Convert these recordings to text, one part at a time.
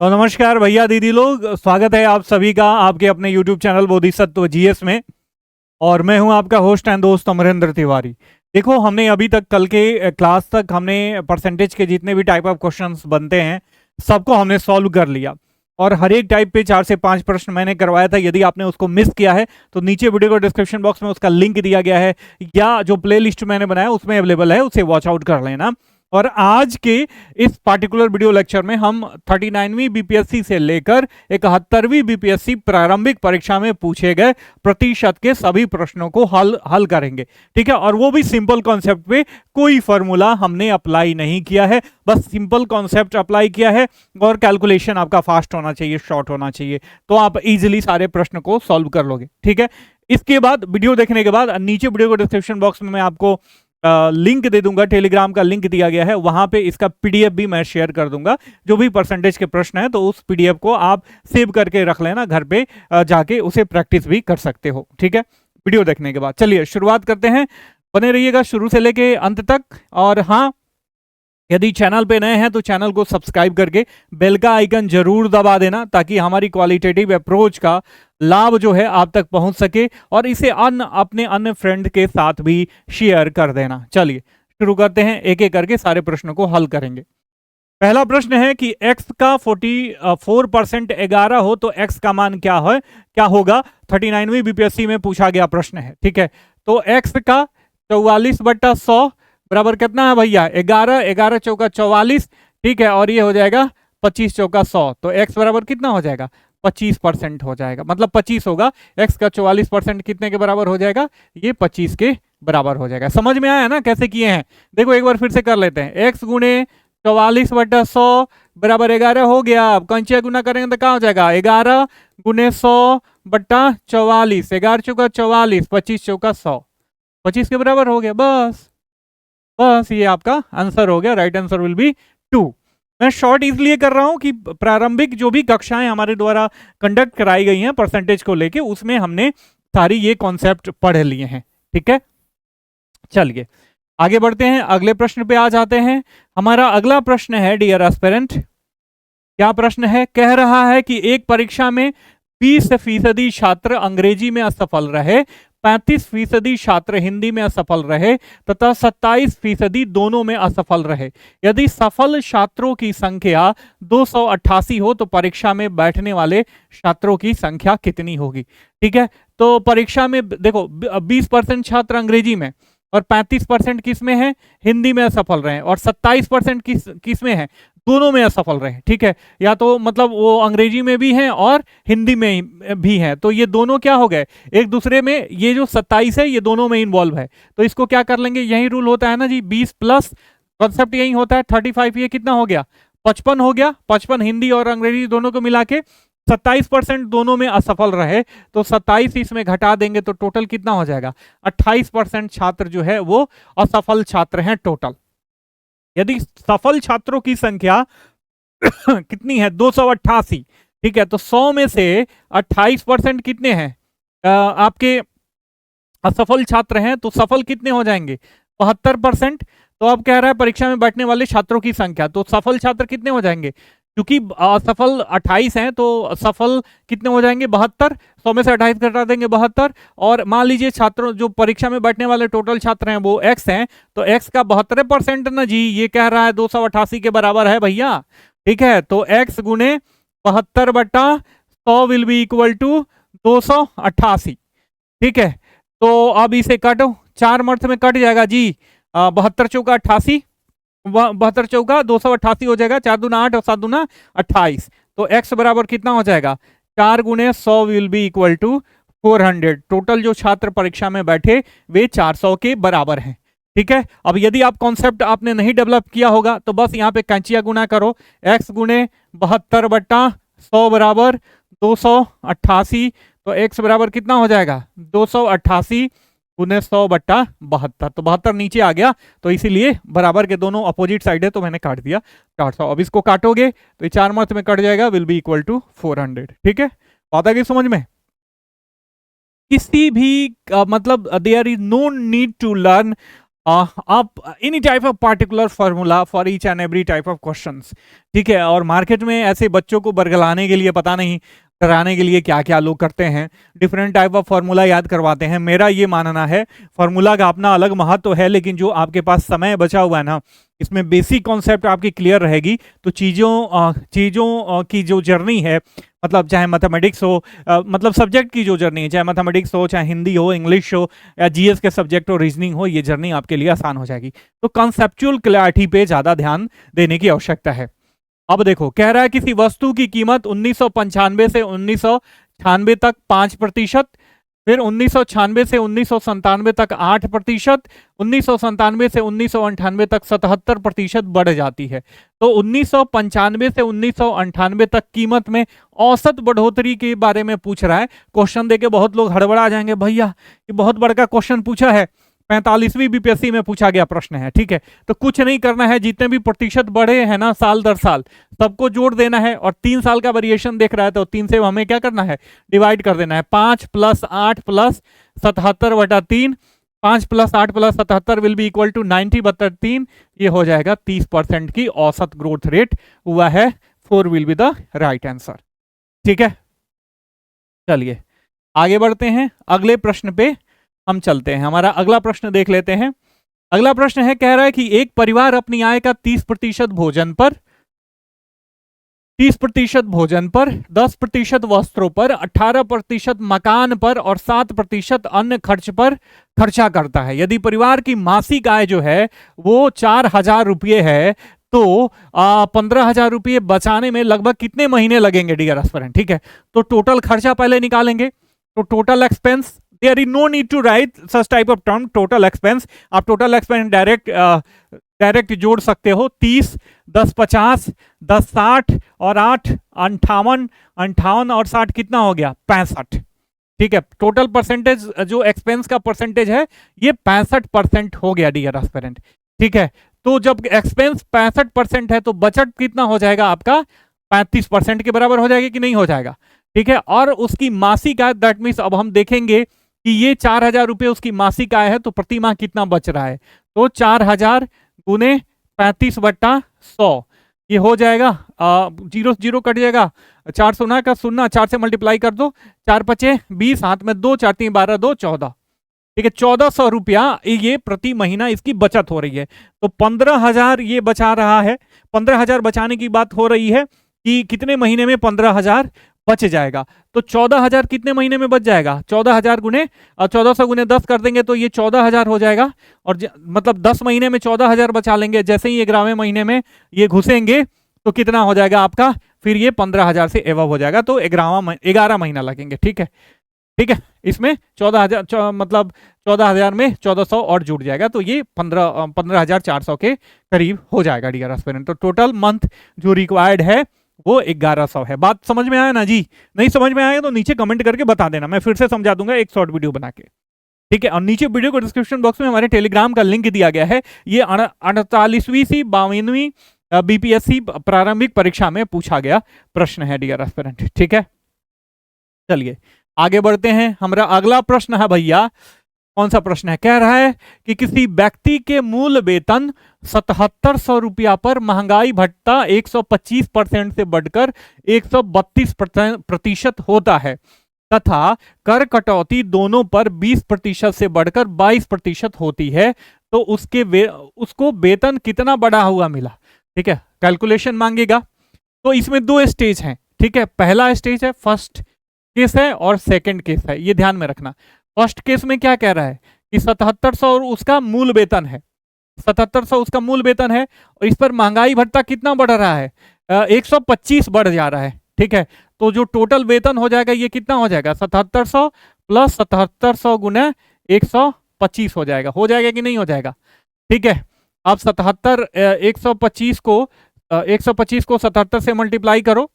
तो नमस्कार भैया दीदी लोग, स्वागत है आप सभी का आपके अपने YouTube चैनल बोधिसत्व जीएस में। और मैं हूं आपका होस्ट एंड दोस्त अमरेंद्र तिवारी। देखो, हमने अभी तक कल के क्लास तक हमने परसेंटेज के जितने भी टाइप ऑफ क्वेश्चंस बनते हैं सबको हमने सॉल्व कर लिया। और हर एक टाइप पे 4 से 5 प्रश्न मैंने करवाया था। यदि आपने उसको मिस किया है तो नीचे वीडियो को डिस्क्रिप्शन बॉक्स में उसका लिंक दिया गया है, या जो प्ले लिस्ट मैंने बनाया उसमें अवेलेबल है, उसे वॉच आउट कर लेना। और आज के इस पार्टिकुलर वीडियो लेक्चर में हम 39वीं बीपीएससी से लेकर 71वीं बीपीएससी प्रारंभिक परीक्षा में पूछे गए प्रतिशत के सभी प्रश्नों को हल करेंगे। ठीक है, और वो भी सिंपल कॉन्सेप्ट पे, कोई फॉर्मूला हमने अप्लाई नहीं किया है, बस सिंपल कॉन्सेप्ट अप्लाई किया है। और कैलकुलेशन आपका फास्ट होना चाहिए, शॉर्ट होना चाहिए, तो आप इजिली सारे प्रश्न को सॉल्व कर लोगे। ठीक है, इसके बाद वीडियो देखने के बाद नीचे वीडियो को डिस्क्रिप्शन बॉक्स में मैं आपको लिंक दे दूंगा, टेलीग्राम का लिंक दिया गया है, वहां पे इसका पीडीएफ भी मैं शेयर कर दूंगा। जो भी परसेंटेज के प्रश्न है तो उस पीडीएफ को आप सेव करके रख लेना, घर पे जाके उसे प्रैक्टिस भी कर सकते हो। ठीक है, वीडियो देखने के बाद चलिए शुरुआत करते हैं। बने रहिएगा शुरू से लेके अंत तक। और हाँ, यदि चैनल पे नए हैं तो चैनल को सब्सक्राइब करके बेल का आइकन जरूर दबा देना, ताकि हमारी क्वालिटेटिव अप्रोच का लाभ जो है आप तक पहुंच सके, और इसे अपने अन्य फ्रेंड के साथ भी शेयर कर देना। चलिए शुरू करते हैं, एक एक करके सारे प्रश्नों को हल करेंगे। पहला प्रश्न है कि x का 44% 11 हो तो x का मान क्या होगा। 39वीं बीपीएससी में पूछा गया प्रश्न है। ठीक है, तो x का 44/100 बराबर कितना है भैया? 11। 11 चौका 44। ठीक है, और ये हो जाएगा 25 चौका 100, तो x बराबर कितना हो जाएगा? 25% हो जाएगा, मतलब 25 होगा। x का 44% कितने के बराबर हो जाएगा? ये 25 के बराबर हो जाएगा। समझ में आया ना कैसे किए हैं? देखो एक बार फिर से कर लेते हैं। x गुणे 44/100 बराबर 11 हो गया। अब कंचिया गुना करेंगे तो क्या हो जाएगा? 11 गुणे 100/44। 11 चौका 44, 25 चौका 100, 25 के बराबर हो गया। बस ये आपका आंसर हो गया। Right answer will be 2। मैं शॉर्ट इसलिए कर रहा हूं कि प्रारंभिक जो भी कक्षाएं हमारे द्वारा कंडक्ट कराई गई हैं परसेंटेज को लेके, उसमें हमने सारी ये कॉन्सेप्ट पढ़ लिए हैं। ठीक है, चलिए आगे बढ़ते हैं, अगले प्रश्न पे आ जाते हैं। हमारा अगला प्रश्न है डियर एस्पिरेंट, क्या प्रश्न है? कह रहा है कि एक परीक्षा में 20% छात्र अंग्रेजी में असफल रहे, 35% छात्र हिंदी में असफल रहे तथा 27% दोनों में असफल रहे। यदि सफल छात्रों की संख्या 288 हो तो परीक्षा में बैठने वाले छात्रों की संख्या कितनी होगी? ठीक है, तो परीक्षा में देखो 20% छात्र अंग्रेजी में और 35% किस में है? हिंदी में असफल रहे, और 27% किस में है? दोनों में असफल रहे। ठीक है, या तो मतलब वो अंग्रेजी में भी हैं और हिंदी में भी हैं, तो ये दोनों क्या हो गए? एक दूसरे में, ये जो 27 है ये दोनों में इन्वॉल्व है, तो इसको क्या कर लेंगे? यही रूल होता है ना जी, 20 प्लस कॉन्सेप्ट यही होता है 35। ये कितना हो गया? 55 हो गया। 55 हिंदी और अंग्रेजी दोनों को मिला के। 27% दोनों में असफल रहे, तो 27 इसमें घटा देंगे तो टोटल कितना हो जाएगा? 28% छात्र जो है वो असफल छात्र हैं टोटल। यदि सफल छात्रों की संख्या कितनी है? 288। ठीक है, तो 100 में से 28% कितने हैं आपके असफल छात्र हैं, तो सफल कितने हो जाएंगे? 72%। तो अब कह रहा है परीक्षा में बैठने वाले छात्रों की संख्या, तो सफल छात्र कितने हो जाएंगे? क्योंकि असफल 28 हैं तो सफल कितने हो जाएंगे? 72। 100 में से 28 घटा देंगे, 72। और मान लीजिए छात्रों जो परीक्षा में बैठने वाले टोटल छात्र हैं वो x हैं, तो x का 72% ना जी, ये कह रहा है 288 के बराबर है भैया। ठीक है, तो x गुणे 72/100 विल बी इक्वल टू 288। ठीक है, तो अब इसे काटो, 4 मर्थ में कट जाएगा जी। 72 चौका 88, 72 चौका 288 हो जाएगा। 4 दूना 8 और 7 दूना 28, तो x बराबर कितना हो जाएगा? 4 गुणे 100 will be equal to 400। Total जो छात्र परीक्षा में बैठे वे 400 के बराबर हैं। ठीक है, अब यदि आप कॉन्सेप्ट आपने नहीं डेवलप किया होगा तो बस यहाँ पे कैंचिया गुना करो। x गुणे 72/100 बराबर 288, तो x बराबर कितना हो जाएगा? 288 गुने 100/72, तो 72 नीचे आ गया, तो इसीलिए बराबर के दोनों अपोजिट साइड है तो मैंने काट दिया 400। अब इसको काटोगे तो ये 4 मर्थ में कट जाएगा, विल बी इक्वल टू 400। ठीक है, बात आ गई समझ में? किसी भी मतलब there is no need to learn आप any type of particular formula for each and every type of questions, ठीक है। और मार्केट में ऐसे बच्चों को बरगलाने के लिए, पता नहीं कराने के लिए क्या क्या लोग करते हैं, डिफरेंट टाइप ऑफ फार्मूला याद करवाते हैं। मेरा ये मानना है फार्मूला का अपना अलग महत्व है, लेकिन जो आपके पास समय बचा हुआ है ना, इसमें बेसिक कॉन्सेप्ट आपकी क्लियर रहेगी तो चीज़ों की जो जर्नी है, मतलब चाहे मैथमेटिक्स हो, मतलब सब्जेक्ट की जो जर्नी है, चाहे मैथमेटिक्स हो, चाहे हिंदी हो, इंग्लिश हो, या जीएस के सब्जेक्ट हो, रीजनिंग हो, ये जर्नी आपके लिए आसान हो जाएगी। तो कॉन्सेप्चुअल क्लैरिटी पे ज़्यादा ध्यान देने की आवश्यकता है। अब देखो, कह रहा है किसी वस्तु की कीमत 1995 से 1996 तक 5%, फिर 1996 से 1997 तक 8%, 1997 से 1998 तक 77% बढ़ जाती है। तो 1995 से 1998 तक कीमत में औसत बढ़ोतरी के बारे में पूछ रहा है। क्वेश्चन देके बहुत लोग हड़बड़ा जाएंगे, भैया ये बहुत बड़ा क्वेश्चन पूछा है, 45वीं बीपीएससी में पूछा गया प्रश्न है, ठीक है। तो कुछ नहीं करना है, जितने भी प्रतिशत बढ़े हैं ना साल दर साल, सबको जोड़ देना है। और 3 साल का वेरिएशन देख रहा है तो 3 से हमें क्या करना है, डिवाइड कर देना है। 5 + 8 + 77/3, 5 + 8 + 77 विल बी इक्वल टू 90/3। ये हो जाएगा 30% की औसत ग्रोथ रेट हुआ है। 4 will be the right answer, ठीक है। चलिए आगे बढ़ते हैं, अगले प्रश्न पे हम चलते हैं। हमारा अगला प्रश्न देख लेते हैं। अगला प्रश्न है, कह रहा है कि एक परिवार अपनी आय का 30% भोजन पर, 30% भोजन पर, 10% वस्त्रों पर, 18% मकान पर और 7% अन्य खर्च पर खर्चा करता है। यदि परिवार की मासिक आय जो है वो 4,000 रुपये है, तो 15,000 रुपये बचाने में लगभग कितने महीने लगेंगे डियर एस्पिरेंट, ठीक है। तो टोटल खर्चा पहले निकालेंगे। तो total expense, there is no need to write such type of term, total expense. आप टोटल एक्सपेंस डायरेक्ट जोड़ सकते हो। 30, 10 50, 10 60 और 8 58, 58 और 60 कितना हो गया, 65, ठीक है। टोटल परसेंटेज जो एक्सपेंस का परसेंटेज है ये 65% हो गया डियर एस्पिरेंट, ठीक है। तो जब एक्सपेंस 65% है तो बचत कितना हो जाएगा आपका, 35% के बराबर हो जाएगा कि नहीं हो जाएगा, ठीक है। और उसकी मासिक आय, दैट मीन्स अब हम देखेंगे कि ये 4,000 रुपये उसकी मासिक आय है, तो प्रति माह कितना बच रहा है। तो 4,000 गुने 35/100, ये हो जाएगा 0 0 कट जाएगा, 4 0 का 0, 4 से मल्टीप्लाई कर दो, 4 5 20, हाथ में 2, 4 3 12, 2 14, ठीक है। 1,400 रुपया ये प्रति महीना इसकी बचत हो रही है। तो 15,000 ये बचा रहा है। 15,000 बचाने की बात हो रही है कि कितने महीने में 15,000 बच जाएगा। तो 14,000 कितने महीने में बच जाएगा, 14,000 गुने 1400 गुने 10 कर देंगे तो ये 14,000 हो जाएगा। और मतलब 10 महीने में 14,000 बचा लेंगे। जैसे ही 11वें महीने में ये घुसेंगे तो कितना हो जाएगा आपका, फिर ये 15,000 से एवब हो जाएगा। तो 11 महीना लगेंगे, ठीक है, ठीक है। इसमें 14,000 मतलब 14,000 में 1,400 और जुड़ जाएगा, तो ये 15,400 के करीब हो जाएगा डियर एस्पिरेंट। तो टोटल मंथ जो रिक्वायर्ड है वो 1,100 है। बात समझ में आया ना जी? नहीं समझ में आया तो नीचे कमेंट करके बता देना, मैं फिर से समझा दूंगा एक शॉर्ट वीडियो बना के, ठीक है। और नीचे वीडियो को डिस्क्रिप्शन बॉक्स में हमारे टेलीग्राम का लिंक दिया गया है। ये 48वीं से 52वीं बीपीएससी प्रारंभिक परीक्षा में पूछा गया प्रश्न है डियर एस्पिरेंट, ठीक है। चलिए आगे बढ़ते हैं। हमारा अगला प्रश्न है भैया, कौन सा प्रश्न है, कह रहा है कि किसी व्यक्ति के मूल वेतन 7,700 रुपया पर महंगाई भत्ता 125% से बढ़कर 132% होता है तथा कर कटौती दोनों पर 20% से बढ़कर 22% होती है, तो उसको वेतन कितना बढ़ा हुआ मिला, ठीक है। कैलकुलेशन मांगेगा। तो इसमें 2 स्टेज हैं, ठीक है। पहला स्टेज है फर्स्ट केस है और सेकंड केस है, ये ध्यान में रखना। फर्स्ट केस में क्या कह रहा है कि 7,700 उसका मूल वेतन है, 7,700 उसका मूल वेतन है और इस पर महंगाई भत्ता कितना बढ़ रहा है, 125 बढ़ जा रहा है, ठीक है। तो जो टोटल वेतन हो जाएगा ये कितना हो जाएगा, 7,700 प्लस 7,700 गुना 125 हो जाएगा कि नहीं हो जाएगा, ठीक है। अब 125 को 77 से मल्टीप्लाई करो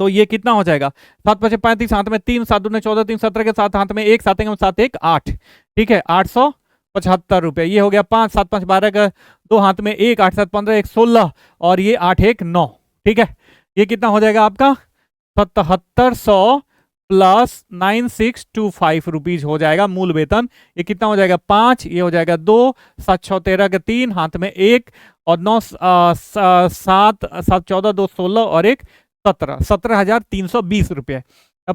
तो ये कितना हो जाएगा, 7 5 35, हाथ में 3, 7 दूने 14, 3 17 के साथ हाथ में 1, 7 7 1 8, ठीक है। 875 रुपये। ये हो गया 5 7 5 12 का 2 हाथ में 1, 8 7 15 1 16 और ये 8 1 9, ठीक है। ये कितना हो जाएगा आपका 7,700 प्लस 9625 रुपीज हो जाएगा मूल वेतन। ये कितना हो जाएगा 5, ये हो जाएगा 2, 7 6 13 के 3, हाथ में 1 और 9 7 7 14 2 16 और 1 17, 17,320 रुपये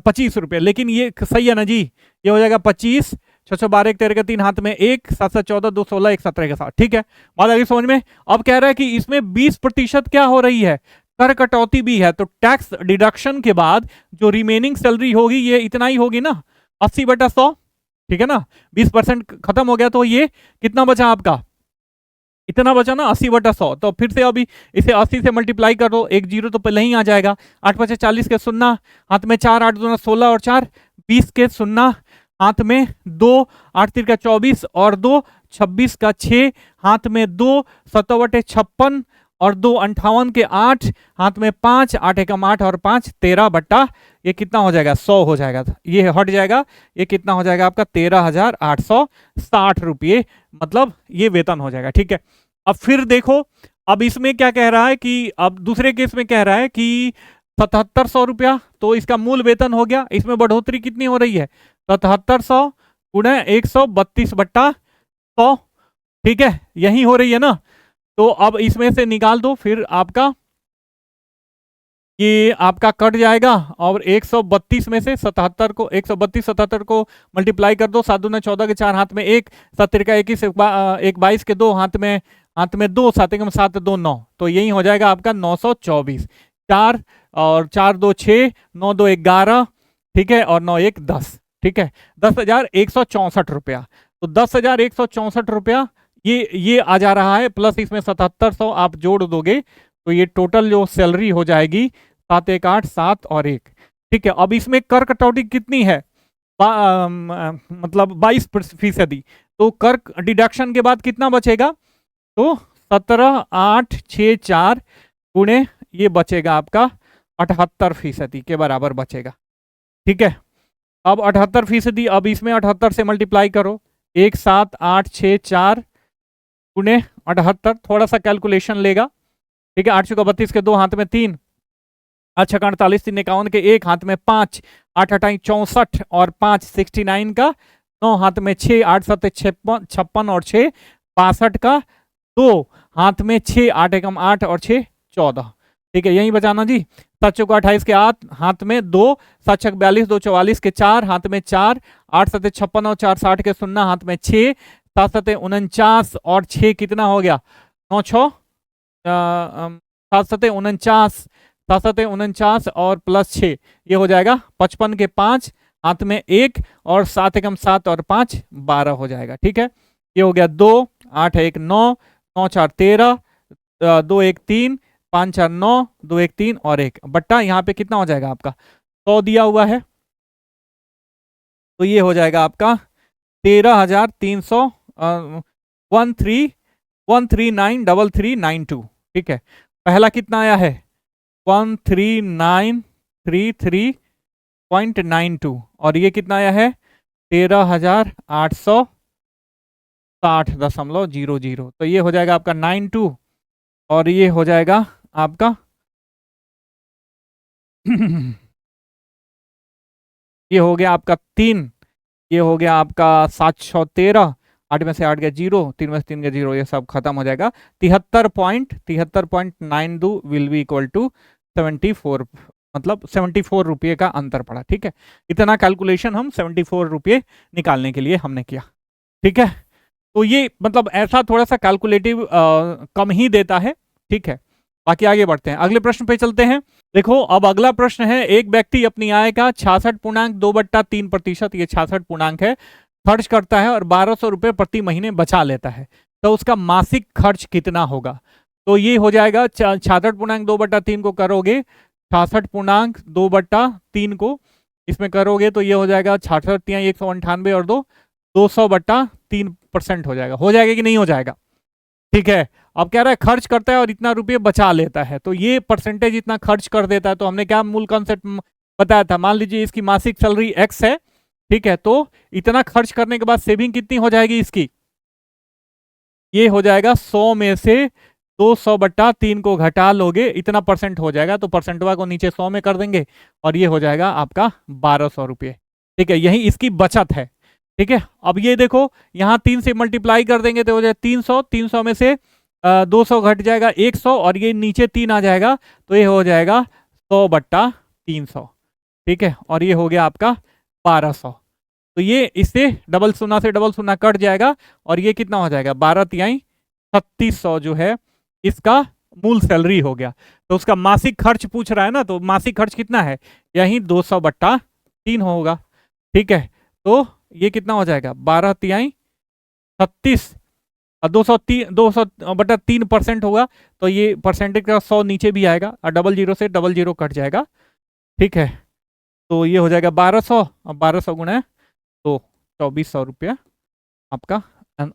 25 रुपये। लेकिन ये सही है ना जी, ये हो जाएगा 25, 6 6 12 1 13 के 3, हाथ में 1, 7 7 14 2 16 1 17 के साथ। ठीक है, बात आगे समझ में। अब कह रहा है कि इसमें 20% क्या हो रही है, कर कटौती भी है। तो टैक्स डिडक्शन के बाद जो रिमेनिंग सैलरी होगी ये इतना ही होगी ना, 80/100। ठीक है ना, 20% खत्म हो गया तो ये कितना बचा आपका, इतना बचा ना 80/100। तो फिर से अभी इसे 80 से मल्टीप्लाई कर दो, एक जीरो तो पहले ही आ जाएगा। 8 5 40 के 0, हाथ में 4, 8 2 16 और 4 20 के 0, हाथ में 2, 8 3 का 24 और 2 26 का 6, हाथ में 2 7/56 और 2 58 के 8, हाथ में 5, 8 एकम 8 और 5 13/, ये कितना हो जाएगा 100 हो जाएगा, ये हट जाएगा। ये कितना हो जाएगा आपका 13,860 रुपये, मतलब ये वेतन हो जाएगा। ठीक है, अब फिर देखो, अब इसमें क्या कह रहा है कि अब दूसरे केस में कह रहा है कि 7700 रुपया, तो इसका मूल वेतन हो गया। इसमें बढ़ोतरी कितनी हो रही है, 7700 गुणे 132/100। ठीक है, यही हो रही है ना। तो अब इसमें से निकाल दो, फिर आपका ये आपका कट जाएगा और 132 में से 77 को 132 77 को मल्टीप्लाई कर दो, 7 दूना 14 के 4, हाथ में 1, 7 का 21, 1 22 के 2, हाथ में 2, 7 एकम 7 2 9, तो यही हो जाएगा आपका 924। 4 और 4 2 6, 9 2 11, ठीक है, और 9 1 10। ठीक है, 10,164 रुपया। तो 10,164 रुपया ये आ जा रहा है, प्लस इसमें 7700 आप जोड़ दोगे तो ये टोटल जो सैलरी हो जाएगी 7 1 8 7 और 1। ठीक है, अब इसमें कर कटौती कितनी है, मतलब 22%। तो कर डिडक्शन के बाद कितना बचेगा, तो 17,864 गुणे ये बचेगा आपका 78% के बराबर बचेगा। ठीक है, अब 78%, अब इसमें 78 से मल्टीप्लाई करो, 17,864 गुणे 78, थोड़ा सा कैलकुलेशन लेगा। ठीक है, 8 चौका 32 के 2, हाथ में 3, 8 छक्का 48, 3 51 के 1, हाथ में 5, 8 8 64 और 5 69 का 9, हाथ में 6, 8 7 56 और 6 62 का 2, हाथ में 6, 8 एकम 8 और 6 14। ठीक है, यही बचाना जी। 7 चौका 28 के 8, हाथ में 2, 7 छक 42, 2 44 के 4, हाथ में 4, 8 7 56 और 4 60 के 0, हाथ में 6, 7 7 49 और 6 कितना हो गया 9 6 7 7 49, 7 7 49 और प्लस 6, ये हो जाएगा 55 के 5, हाथ में 1 और 7 एकम 7 और 5 12 हो जाएगा। ठीक है, ये हो गया 2 8 1 9, 9 4 13, 2 1 3, 5 4 9, 2 1 3 और 1 बट्टा, यहाँ पे कितना हो जाएगा आपका 100 दिया हुआ है, तो ये हो जाएगा आपका 13,300 1393392। ठीक है, पहला कितना आया है 13933.92 और ये कितना आया है 13,860.00। तो ये हो जाएगा आपका 92 और ये हो जाएगा आपका ये हो गया आपका 3, ये हो गया आपका 713, 8 में से 8 गया 0, 3 में से 3 गया 0, ये सब खत्म हो जाएगा। 73.92 विल बी इक्वल टू 74, मतलब 74 रुपये का अंतर पड़ा। ठीक है, इतना कैलकुलेशन हम 74 रुपये निकालने के लिए हमने किया। ठीक है, तो ये मतलब ऐसा थोड़ा सा कैलकुलेटिव कम ही देता है। ठीक है, बाकी आगे बढ़ते हैं, अगले प्रश्न पे चलते हैं। देखो, अब अगला प्रश्न है, एक व्यक्ति अपनी आय का 66.2/3%, ये 66 पूर्णांक है, खर्च करता है और 1200 रुपये प्रति महीने बचा लेता है, तो उसका मासिक खर्च कितना होगा। तो ये हो जाएगा 66.2/3 को करोगे, 66.2/3 को इसमें करोगे तो ये हो जाएगा 66 198 और 200/3% हो जाएगा कि नहीं हो जाएगा। ठीक है, अब कह रहा है खर्च करता है और इतना रुपये बचा लेता है, तो ये परसेंटेज इतना खर्च कर देता है। तो हमने क्या मूल कॉन्सेप्ट बताया था, मान लीजिए इसकी मासिक सैलरी x है। ठीक है, तो इतना खर्च करने के बाद सेविंग कितनी हो जाएगी इसकी, ये हो जाएगा 100 में से 200/3 को घटा लोगे इतना परसेंट हो जाएगा, तो परसेंटवा को नीचे 100 में कर देंगे और ये हो जाएगा आपका 1200 रुपये। ठीक है, यही इसकी बचत है। ठीक है, अब ये देखो यहाँ 3 से मल्टीप्लाई कर देंगे तो हो जाएगा 300, 300 में से 200 घट जाएगा 100 और ये नीचे 3 आ जाएगा, तो ये हो जाएगा 100/300। ठीक है, और ये हो गया आपका 1200। तो ये इससे डबल शून्य से डबल शून्य कट जाएगा और ये कितना हो जाएगा 12×3 3600 जो है इसका मूल सैलरी हो गया। तो उसका मासिक खर्च पूछ रहा है ना, तो मासिक खर्च कितना है, यही 200/3 होगा। ठीक है, तो ये कितना हो जाएगा 12×3 36 और 200/3% होगा, तो ये परसेंटेज का 100 नीचे भी आएगा और डबल जीरो से डबल जीरो कट जाएगा। ठीक है, तो ये हो जाएगा 1200 और 1200 गुणा तो 2400 रुपया आपका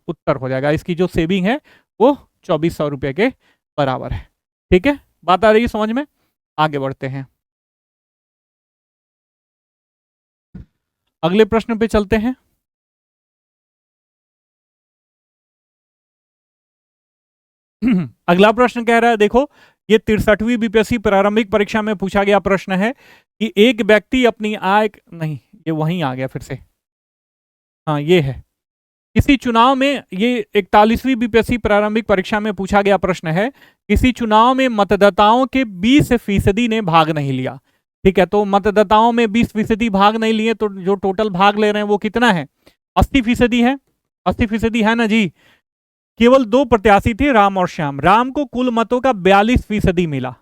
उत्तर हो जाएगा। इसकी जो सेविंग है वो 2400 रुपये के बराबर है। ठीक है, बात आ रही है समझ में? आगे बढ़ते हैं, अगले प्रश्न पे चलते हैं। अगला प्रश्न कह रहा है, देखो ये 63वीं बीपीएससी प्रारंभिक परीक्षा में पूछा गया प्रश्न है कि एक व्यक्ति अपनी आय, नहीं ये वहीं आ गया फिर से, हाँ ये है, किसी चुनाव में, ये 41वीं बीपीएससी प्रारंभिक परीक्षा में पूछा गया प्रश्न है, किसी चुनाव में मतदाताओं के 20% ने भाग नहीं लिया। ठीक है, तो मतदाताओं में 20% भाग नहीं लिए, तो जो टोटल भाग ले रहे हैं वो कितना है, 80% है। 80% है ना जी। केवल 2 प्रत्याशी थे, राम और श्याम। राम को कुल मतों का 42% मिला।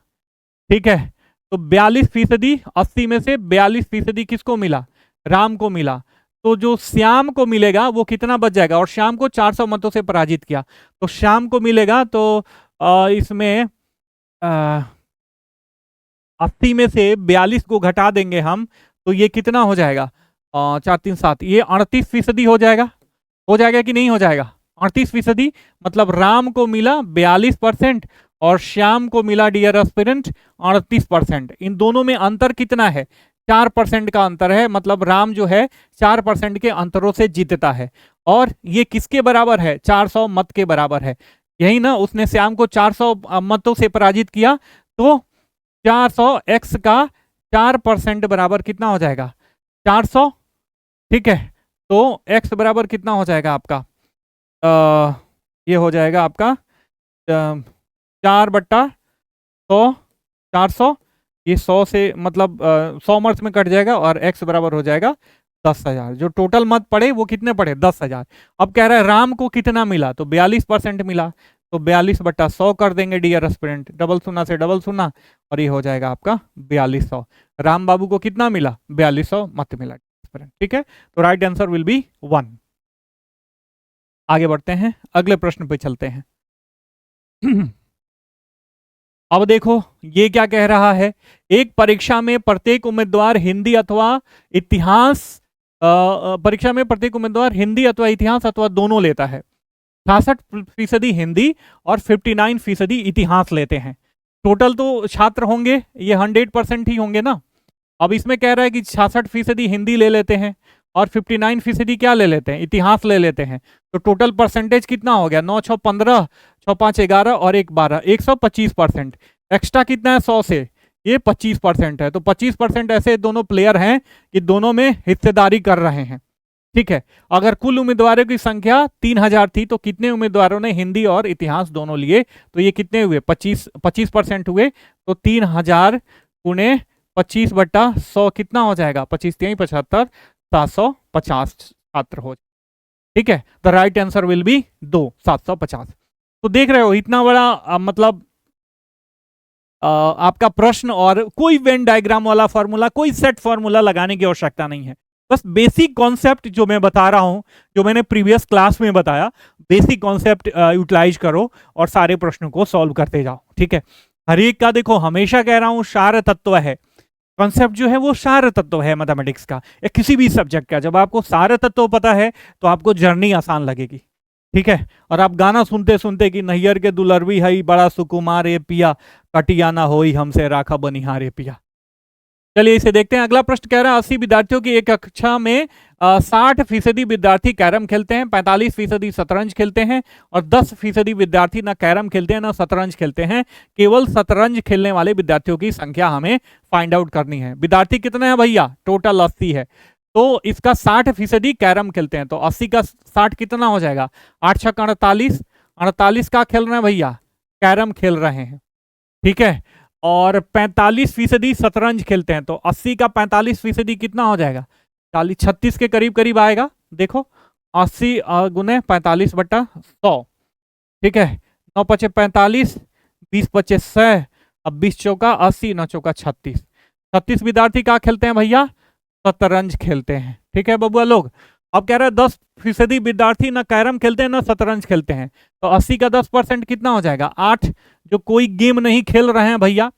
ठीक है, तो 42%, 80 में से 42% किसको मिला, राम को मिला। तो जो श्याम को मिलेगा वो कितना बच जाएगा, और श्याम को 400 मतों से पराजित किया, तो श्याम को मिलेगा तो इसमें 80 में से 42 को घटा देंगे हम, तो ये कितना हो जाएगा 4 3 7, ये 38% हो जाएगा। हो जाएगा कि नहीं हो जाएगा, 38%। मतलब राम को मिला 42% और श्याम को मिला डियर एस्पिरेंट 38%। इन दोनों में अंतर कितना है, 4% का अंतर है। मतलब राम जो है 4% के अंतरों से जीतता है, और ये किसके बराबर है, 400 मत के बराबर है। यही ना, उसने श्याम को 400 मतों से पराजित किया, तो 400x का 4% बराबर कितना हो जाएगा, 400। ठीक है, तो x बराबर कितना हो जाएगा आपका, ये हो जाएगा आपका 4/100, 400, ये 100 से मतलब 100 मर्स में कट जाएगा और x बराबर हो जाएगा 10,000। जो टोटल मत पड़े वो कितने पड़े, 10,000। अब कह रहा है राम को कितना मिला, तो 42% मिला, तो 42/100 कर देंगे डियर एस्पिरेंट, डबल शून्य से डबल शून्य, और ये हो जाएगा आपका 4200। राम बाबू को कितना मिला, 4200 मत मिला। ठीक है, तो राइट आंसर विल बी 1। आगे बढ़ते हैं, अगले प्रश्न पे चलते हैं। अब देखो ये क्या कह रहा है, एक परीक्षा में प्रत्येक उम्मीदवार हिंदी अथवा इतिहास, परीक्षा में प्रत्येक उम्मीदवार हिंदी अथवा इतिहास अथवा दोनों लेता है। 66% हिंदी और 59% इतिहास लेते हैं। टोटल तो छात्र होंगे ये 100% ही होंगे ना। अब इसमें कह रहा है कि 66% हिंदी ले लेते हैं और 59% क्या ले लेते हैं, इतिहास ले लेते हैं। तो टोटल परसेंटेज कितना हो गया, 9 6 15, 6 5 11 और 1 12, 125%। एक्स्ट्रा कितना है 100 से, ये 25% है। तो 25% ऐसे दोनों प्लेयर हैं कि दोनों में हिस्सेदारी कर रहे हैं। ठीक है, अगर कुल उम्मीदवारों की संख्या 3000 थी, तो कितने उम्मीदवारों ने हिंदी और इतिहास दोनों लिए, तो ये कितने हुए, 25% हुए। तो 3000 गुणे 25/100 कितना हो जाएगा, 25 3 75, 750 छात्र हो। ठीक है, the right answer will be 2, 750। तो देख रहे हो इतना बड़ा मतलब आपका प्रश्न, और कोई वेन डायग्राम वाला फॉर्मूला, कोई सेट फॉर्मूला लगाने की आवश्यकता नहीं है। बस बेसिक कॉन्सेप्ट जो मैं बता रहा हूं, जो मैंने प्रीवियस क्लास में बताया, बेसिक कॉन्सेप्ट यूटिलाइज करो और सारे प्रश्नों को सॉल्व करते जाओ। ठीक है, हर एक का देखो हमेशा कह रहा हूं सार तत्व है, कॉन्सेप्ट जो है वो सार तत्व है मैथमेटिक्स का या किसी भी सब्जेक्ट का। जब आपको सार तत्व पता है तो आपको जर्नी आसान लगेगी। ठीक है, और आप गाना सुनते सुनते कि नैयर के दुलरवी हई बड़ा सुकुमार ए पिया, कटिया ना होई हमसे राखा बनिहार ए पिया। चलिए इसे देखते हैं। अगला प्रश्न कह रहा है 80 विद्यार्थियों की एक कक्षा में 60% विद्यार्थी कैरम खेलते हैं, 45% शतरंज खेलते हैं और 10% विद्यार्थी ना कैरम खेलते हैं ना शतरंज खेलते हैं। केवल शतरंज खेलने वाले विद्यार्थियों की संख्या हमें फाइंड आउट करनी है। विद्यार्थी कितने हैं भैया? टोटल 80 है, तो इसका 60% कैरम खेलते हैं, तो 80 का 60 कितना हो जाएगा? 8 छक्का 48, 48 का खेल रहे हैं भैया, कैरम खेल रहे हैं, ठीक है। और 45% शतरंज खेलते हैं, तो 80 का 45% कितना हो जाएगा? 40, 36 के करीब करीब आएगा। देखो 80 गुने 45/100, ठीक है। 9 पचे 45, 20 पचे 100, अब 20 चौका 80, 9 चौका 36। 36 विद्यार्थी क्या खेलते हैं भैया? शतरंज खेलते हैं, ठीक है बबुआ लोग। अब कह रहे हैं 10% विद्यार्थी ना कैरम खेलते हैं ना शतरंज खेलते हैं, तो 80 का 10% कितना हो जाएगा? 8, जो कोई गेम नहीं खेल रहे हैं भैया।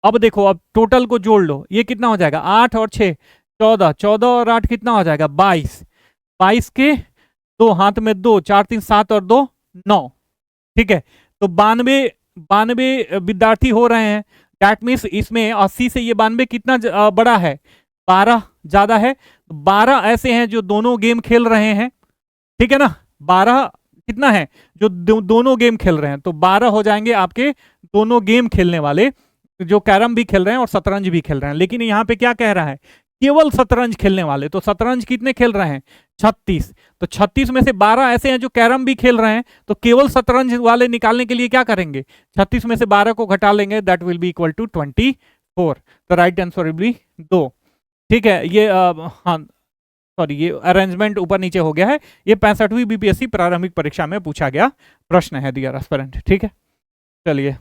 अब देखो, अब टोटल को जोड़ लो, ये कितना हो जाएगा? 8 और 6 14, 14 और 8 कितना हो जाएगा? 22, 22 के 2 हाथ में 2, 4 3 7 और 2 9, ठीक है। तो 92 विद्यार्थी हो रहे हैं। दैट मीन्स इसमें 80 से ये 92 कितना बड़ा है? 12 ज्यादा है। 12 ऐसे हैं जो दोनों गेम खेल रहे हैं, ठीक है ना। 12 कितना है जो दोनों गेम खेल रहे हैं, तो 12 हो जाएंगे आपके दोनों गेम खेलने वाले, जो कैरम भी खेल रहे हैं और शतरंज भी खेल रहे हैं। लेकिन यहाँ पे क्या कह रहा है? केवल शतरंज खेलने वाले। तो शतरंज कितने खेल रहे हैं? 36। तो 36 में से 12 ऐसे हैं जो कैरम भी खेल रहे हैं, तो केवल शतरंज वाले निकालने के लिए क्या करेंगे? 36 में से 12 को घटा लेंगे, that will be equal to 24। तो राइट आंसर विल बी 2, ठीक है। ये हाँ सॉरी, ये अरेंजमेंट ऊपर नीचे हो गया है। ये 65वीं बीपीएससी प्रारंभिक परीक्षा में पूछा गया प्रश्न है डियर एस्पिरेंट, ठीक है। चलिए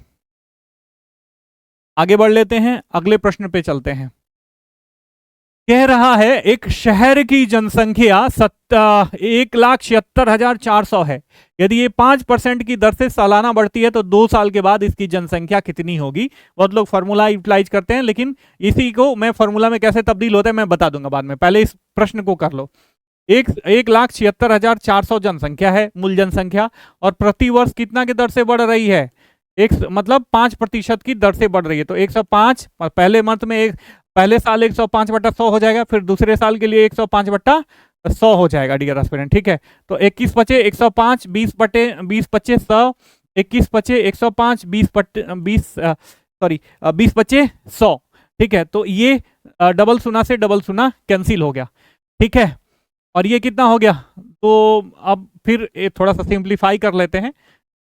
आगे बढ़ लेते हैं, अगले प्रश्न पे चलते हैं। कह रहा है एक शहर की जनसंख्या 1,76,400 है। यदि ये 5% की दर से सालाना बढ़ती है तो 2 साल के बाद इसकी जनसंख्या कितनी होगी? बहुत लोग फॉर्मूला यूटिलाइज करते हैं, लेकिन इसी को मैं फॉर्मूला में कैसे तब्दील होता है मैं बता दूंगा बाद में, पहले इस प्रश्न को कर लो। 1,76,400 जनसंख्या है, मूल जनसंख्या, और प्रति वर्ष कितना की दर से बढ़ रही है? मतलब 5% की दर से बढ़ रही है। तो 105 पहले मंथ में पहले साल 105/100 हो जाएगा, फिर दूसरे साल के लिए 105/100 हो जाएगा डियर एस्पिरेंट, ठीक है। तो 21 बचे 105, 20 बचे 100, 21 बचे 105, 20 बचे 100, ठीक है। तो ये डबल शून्य से डबल शून्य कैंसिल हो गया, ठीक है। और ये कितना हो गया? तो अब फिर थोड़ा सा सिंप्लीफाई कर लेते हैं।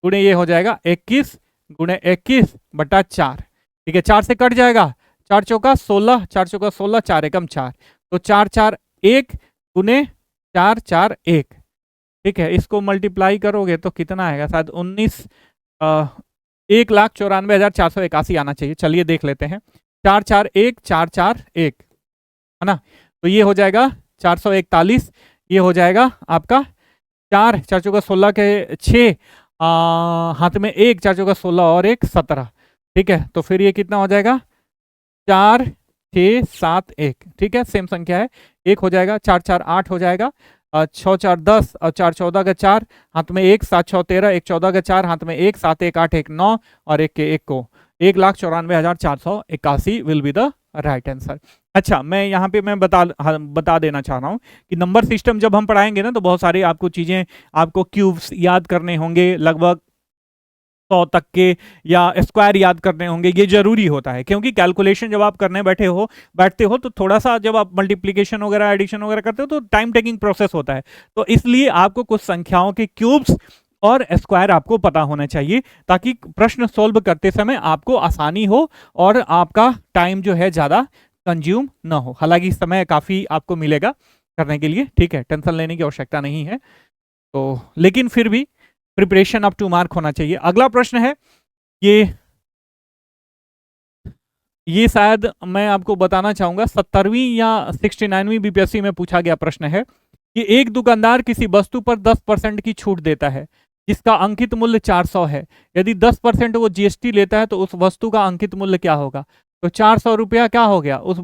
गुणे ये हो जाएगा 21 गुणे 21/4, ठीक है। 4 से कट जाएगा, 4 चौका 16, 4 चौका 16, 4 एकम 4, तो 4 4 1 गुने 4 4 1, ठीक है। इसको मल्टीप्लाई करोगे तो कितना आएगा? शायद 1,94,481 आना चाहिए। चलिए देख लेते हैं। 4 4 1 4 4 1 है ना, तो ये हो जाएगा 441। ये हो जाएगा आपका 4 4 चौका 16 के 6, हाथ में 1, 4 चौका 16 और 1 17, ठीक है। तो फिर ये कितना हो जाएगा? 4 6 7 1, ठीक है। सेम संख्या है, 1 हो जाएगा, 4 4 8 हो जाएगा, 6 4 10 और 4 14 का 4, हाथ में 1, 7 6 13, 1 14 का 4, हाथ में 1, 7 1 8 1 9 और 1 के 1 को 1,94,481 will be the right answer. अच्छा, मैं यहाँ पे मैं बता देना चाह रहा हूँ कि नंबर सिस्टम जब हम पढ़ाएंगे ना, तो बहुत सारी आपको चीजें, आपको क्यूब्स याद करने होंगे, लगभग 100 तक के, या स्क्वायर याद करने होंगे। ये जरूरी होता है, क्योंकि कैलकुलेशन जब आप करने बैठते हो तो थोड़ा सा, जब आप मल्टीप्लिकेशन वगैरह एडिशन वगैरह करते हो तो टाइम टेकिंग प्रोसेस होता है। तो इसलिए आपको कुछ संख्याओं के क्यूब्स और स्क्वायर आपको पता होना चाहिए, ताकि प्रश्न सोल्व करते समय आपको आसानी हो और आपका टाइम जो है ज्यादा कंज्यूम ना हो। हालांकि समय काफी आपको मिलेगा करने के लिए, ठीक है, टेंशन लेने की आवश्यकता नहीं है। तो लेकिन फिर भी प्रिपरेशन अप टू मार्क होना चाहिए। अगला प्रश्न है, ये शायद मैं आपको बताना चाहूंगा 70वीं या 69वीं बीपीएससी में पूछा गया प्रश्न है कि एक दुकानदार किसी वस्तु पर 10% की छूट देता है जिसका अंकित मूल्य 400 है। यदि 10% वो जीएसटी लेता है तो उस वस्तु का अंकित मूल्य क्या होगा? तो 400 रुपया क्या हो गया? उस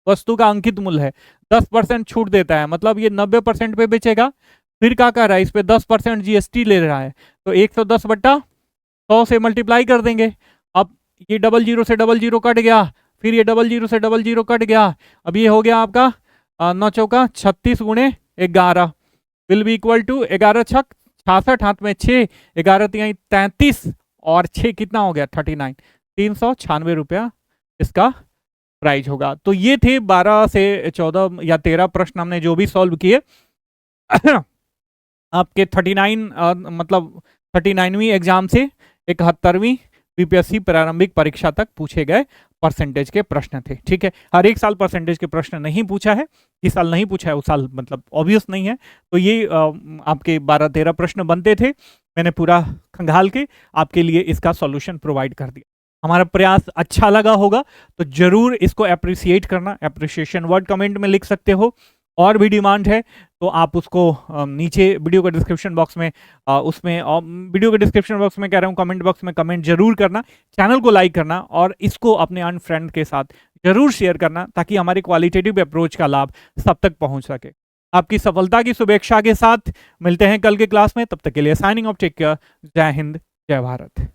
वस्तु का अंकित मूल्य है, 10% छूट देता है, मतलब ये 90% पे बेचेगा। फिर क्या कर रहा है? इस पे 10% जीएसटी ले रहा है, तो 110/100 से मल्टीप्लाई कर देंगे। अब ये 00 से 00 कट गया, फिर ये 00 से 00 कट गया, अब ये हो गया आपका 9 चौका 36 गुणे 11 विल बी इक्वल टू 11 छक 66, हाथ में 6, 11 तिहाई 33 और 6 कितना हो गया 39, 396 रुपया इसका प्राइज होगा। तो ये थे 12 से 14 या 13 प्रश्न हमने जो भी सॉल्व किए आपके 39 मतलब 39वीं एग्जाम से 71वीं बीपीएससी प्रारंभिक परीक्षा तक पूछे गए परसेंटेज के प्रश्न थे। ठीक है, हर एक साल परसेंटेज के प्रश्न नहीं पूछा है, इस साल नहीं पूछा है, उस साल मतलब ऑब्वियस नहीं है। तो ये आपके 12-13 प्रश्न बनते थे, मैंने पूरा खंगाल के आपके लिए इसका सॉल्यूशन प्रोवाइड कर दिया। हमारा प्रयास अच्छा लगा होगा तो जरूर इसको अप्रिसिएट करना, अप्रिसिएशन वर्ड कमेंट में लिख सकते हो। और भी डिमांड है तो आप उसको नीचे वीडियो के डिस्क्रिप्शन बॉक्स में उसमें वीडियो के डिस्क्रिप्शन बॉक्स में कह रहा हूँ, कमेंट बॉक्स में कमेंट जरूर करना, चैनल को लाइक करना और इसको अपने अन्य फ्रेंड के साथ जरूर शेयर करना ताकि हमारे क्वालिटेटिव अप्रोच का लाभ सब तक पहुंच सके। आपकी सफलता की शुभेच्छा के साथ मिलते हैं कल के क्लास में, तब तक के लिए साइनिंग ऑफ, टेक केयर, जय हिंद, जय भारत।